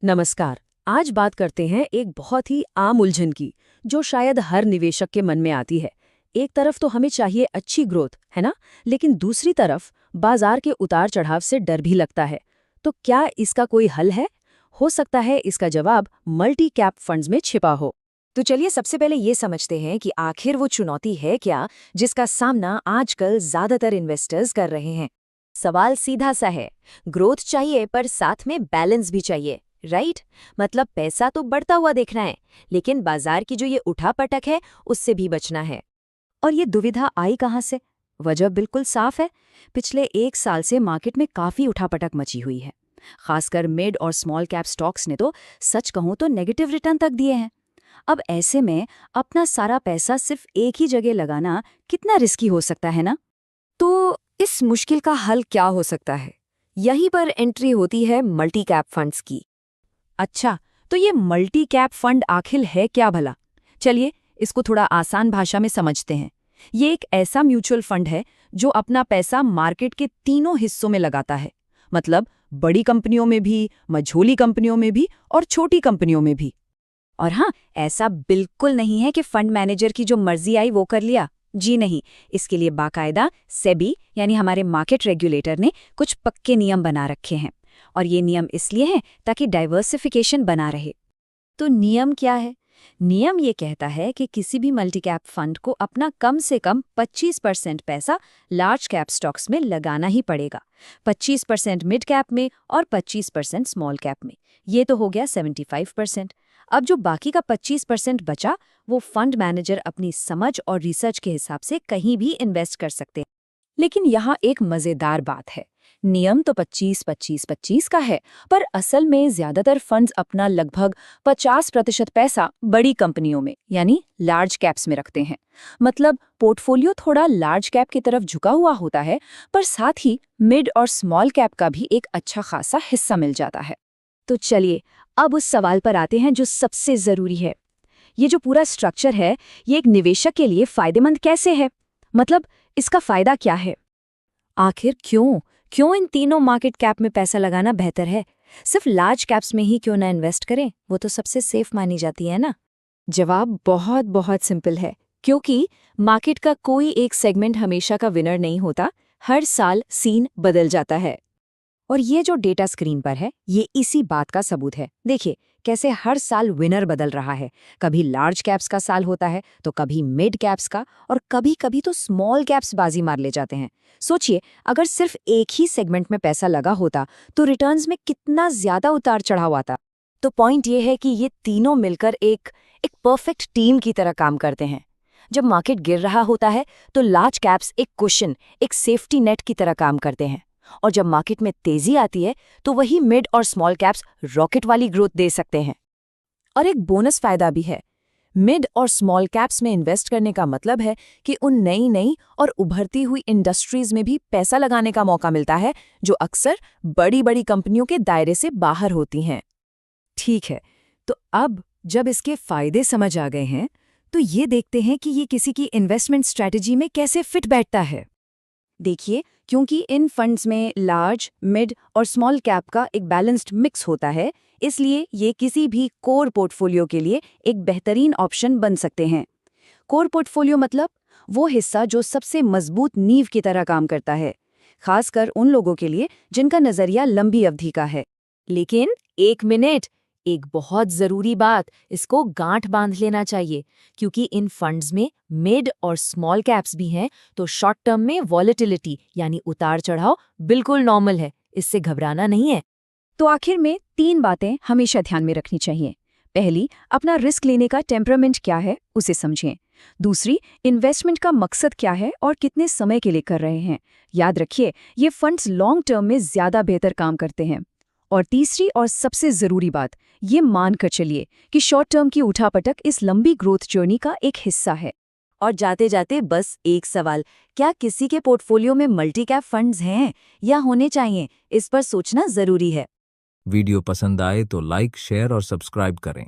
नमस्कार। आज बात करते हैं एक बहुत ही आम उलझन की, जो शायद हर निवेशक के मन में आती है। एक तरफ तो हमें चाहिए अच्छी ग्रोथ, है ना? लेकिन दूसरी तरफ बाजार के उतार चढ़ाव से डर भी लगता है। तो क्या इसका कोई हल है? हो सकता है इसका जवाब मल्टी कैप फंड्स में छिपा हो। तो चलिए सबसे पहले ये समझते हैं कि आखिर वो चुनौती है क्या जिसका सामना आजकल ज्यादातर इन्वेस्टर्स कर रहे हैं। सवाल सीधा सा है, ग्रोथ चाहिए पर साथ में बैलेंस भी चाहिए, राइट? मतलब पैसा तो बढ़ता हुआ देखना है, लेकिन बाजार की जो ये उठापटक है उससे भी बचना है। और ये दुविधा आई कहाँ से? वजह बिल्कुल साफ है। पिछले 1 साल से मार्केट में काफी उठापटक मची हुई है। खासकर मिड और स्मॉल कैप स्टॉक्स ने तो सच कहूं तो नेगेटिव रिटर्न तक दिए हैं। अब ऐसे में अपना सारा पैसा सिर्फ एक ही जगह लगाना कितना रिस्की हो सकता है ना? तो इस मुश्किल का हल क्या हो सकता है? यहीं पर एंट्री होती है मल्टी कैप फंड्स की। अच्छा, तो ये मल्टी कैप फंड आखिर है क्या भला? चलिए इसको थोड़ा आसान भाषा में समझते हैं। ये एक ऐसा म्यूचुअल फंड है जो अपना पैसा मार्केट के तीनों हिस्सों में लगाता है। मतलब बड़ी कंपनियों में भी, मझोली कंपनियों में भी और छोटी कंपनियों में भी। और हाँ, ऐसा बिल्कुल नहीं है कि फंड मैनेजर की जो मर्जी आई वो कर लिया। जी नहीं, इसके लिए बाकायदा सेबी यानी हमारे मार्केट रेगुलेटर ने कुछ पक्के नियम बना रखे हैं। और ये नियम इसलिए हैं ताकि डाइवर्सिफिकेशन बना रहे। तो नियम क्या है? नियम ये कहता है कि किसी भी मल्टी कैप फंड को अपना कम से कम 25% पैसा लार्ज कैप स्टॉक्स में लगाना ही पड़ेगा, 25% मिड कैप में और 25% स्मॉल कैप में। ये तो हो गया 75%। अब जो बाकी का 25% बचा, वो फंड मैनेजर अपनी समझ और रिसर्च के हिसाब से कहीं भी इन्वेस्ट कर सकते हैं। लेकिन यहाँ एक मजेदार बात है। नियम तो 25-25-25 का है, पर असल में ज्यादातर फंड्स अपना लगभग 50% पैसा बड़ी कंपनियों में यानी लार्ज कैप्स में रखते हैं। मतलब पोर्टफोलियो थोड़ा लार्ज कैप की तरफ झुका हुआ होता है, पर साथ ही मिड और स्मॉल कैप का भी एक अच्छा खासा हिस्सा मिल जाता है। तो चलिए अब उस सवाल पर आते हैं जो सबसे जरूरी है। ये जो पूरा स्ट्रक्चर है, ये एक निवेशक के लिए फायदेमंद कैसे है? मतलब इसका फायदा क्या है? आखिर क्यों क्यों इन तीनों मार्केट कैप में पैसा लगाना बेहतर है? सिर्फ लार्ज कैप्स में ही क्यों ना इन्वेस्ट करें? वो तो सबसे सेफ मानी जाती है ना। जवाब बहुत बहुत सिंपल है, क्योंकि मार्केट का कोई एक सेगमेंट हमेशा का विनर नहीं होता। हर साल सीन बदल जाता है। और ये जो डेटा स्क्रीन पर है, ये इसी बात का सबूत है। देखिए कैसे हर साल विनर बदल रहा है। कभी लार्ज कैप्स का साल होता है, तो कभी मिड कैप्स का, और कभी कभी तो स्मॉल कैप्स बाजी मार ले जाते हैं। सोचिए, अगर सिर्फ एक ही सेगमेंट में पैसा लगा होता तो रिटर्न्स में कितना ज्यादा उतार चढ़ाव आता। तो पॉइंट ये है कि ये तीनों मिलकर एक परफेक्ट टीम की तरह काम करते हैं। जब मार्केट गिर रहा होता है तो लार्ज कैप्स एक कुशन, एक सेफ्टी नेट की तरह काम करते हैं। और जब मार्केट में तेजी आती है तो वही मिड और स्मॉल कैप्स रॉकेट वाली ग्रोथ दे सकते हैं। और एक बोनस फायदा भी है। मिड और स्मॉल कैप्स में इन्वेस्ट करने का मतलब है कि उन नई नई और उभरती हुई इंडस्ट्रीज में भी पैसा लगाने का मौका मिलता है, जो अक्सर बड़ी बड़ी कंपनियों के दायरे से बाहर होती हैं। ठीक है, तो अब जब इसके फायदे समझ आ गए हैं, तो ये देखते हैं कि ये किसी की इन्वेस्टमेंट स्ट्रैटेजी में कैसे फिट बैठता है। देखिए, क्योंकि इन फंड्स में लार्ज, मिड और स्मॉल कैप का एक बैलेंस्ड मिक्स होता है, इसलिए ये किसी भी कोर पोर्टफोलियो के लिए एक बेहतरीन ऑप्शन बन सकते हैं। कोर पोर्टफोलियो मतलब वो हिस्सा जो सबसे मजबूत नींव की तरह काम करता है, खासकर उन लोगों के लिए जिनका नजरिया लंबी अवधि का है। लेकिन एक मिनट, एक बहुत जरूरी बात, इसको गांठ बांध लेना चाहिए, क्योंकि इन फंड्स में मिड और स्मॉल कैप्स भी हैं, तो शॉर्ट टर्म में वॉलेटिलिटी यानी उतार चढ़ाव बिल्कुल नॉर्मल है, इससे घबराना नहीं है। तो आखिर में 3 बातें हमेशा ध्यान में रखनी चाहिए। पहली, अपना रिस्क लेने का टेम्परामेंट क्या है, उसे समझें। दूसरी, इन्वेस्टमेंट का मकसद क्या है और कितने समय के लिए कर रहे हैं। याद रखिए, ये फंड्स लॉन्ग टर्म में ज्यादा बेहतर काम करते हैं। और तीसरी और सबसे जरूरी बात, ये मानकर चलिए कि शॉर्ट टर्म की उठापटक इस लंबी ग्रोथ जर्नी का एक हिस्सा है। और जाते जाते बस एक सवाल, क्या किसी के पोर्टफोलियो में मल्टी कैप फंड्स हैं या होने चाहिए? इस पर सोचना जरूरी है। वीडियो पसंद आए तो लाइक, शेयर और सब्सक्राइब करें।